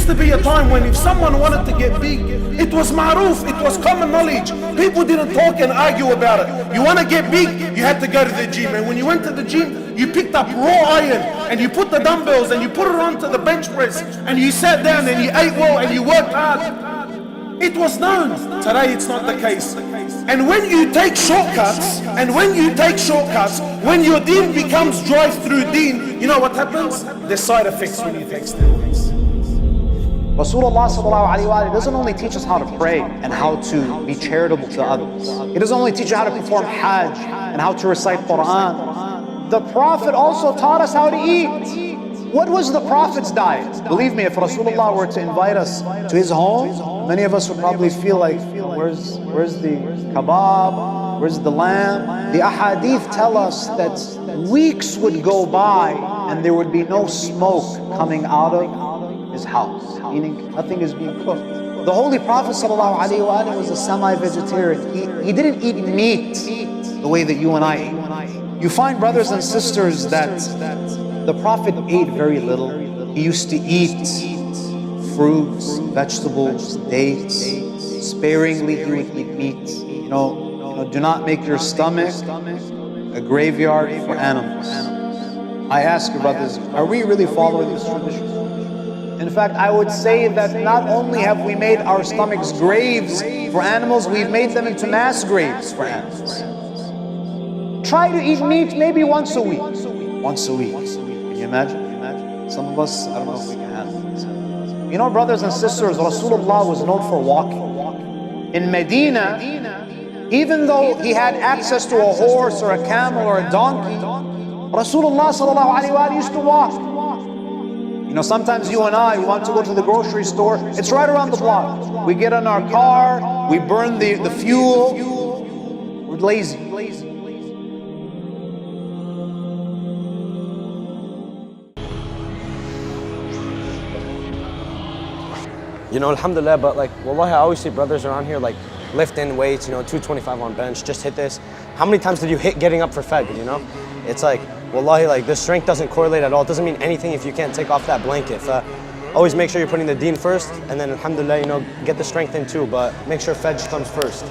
to be a time when if someone wanted to get big, it was ma'roof, it was common knowledge. People didn't talk and argue about it. You want to get big, you had to go to the gym. And when you went to the gym, you picked up raw iron and you put the dumbbells and you put it onto the bench press and you sat down and you ate well and you worked hard. It was known. Today it's not the case. And when you take shortcuts, when your deen becomes drive-through deen, you know what happens? There's side effects when you take steroids. Rasulullah sallallahu alaihi wasallam doesn't only teach us how to pray and how to be charitable to others. He doesn't only teach you how to perform Hajj and how to recite Quran. The Prophet also taught us how to eat. What was the Prophet's diet? Believe me, if Rasulullah were to invite us to his home, many of us would probably feel like, where's the kebab? Where's the lamb? The ahadith tell us that weeks would go by and there would be no smoke coming out of his house, meaning nothing is being cooked. The Holy Prophet ﷺ was a semi-vegetarian. He didn't eat meat the way that you and I eat. You find, brothers and sisters, that the Prophet ate very little. He used to eat fruits, vegetables, dates. Sparingly he would eat meat. You know, do not make your stomach a graveyard for animals. I ask you, brothers, are we really following this tradition? In fact, I would say that not only have we made our stomachs graves for animals, we've made them into mass graves for animals. Try to eat meat maybe once a week. Once a week. Can you imagine? Some of us, I don't know if we can handle this. You know, brothers and sisters, Rasulullah was known for walking. In Medina, even though he had access to a horse or a camel or a donkey, Rasulullah sallallahu alaihi wasallam used to walk. You know, sometimes you and I want to go to the grocery store. It's right around the block. We get in our car, we burn the fuel. We're lazy. You know, alhamdulillah, but like, wallahi, I always see brothers around here like lifting weights, you know, 225 on bench, just hit this. How many times did you hit getting up for Fajr, you know? It's like, wallahi, like the strength doesn't correlate at all. It doesn't mean anything if you can't take off that blanket. Always make sure you're putting the deen first, and then alhamdulillah, you know, get the strength in too, but make sure Fajr comes first.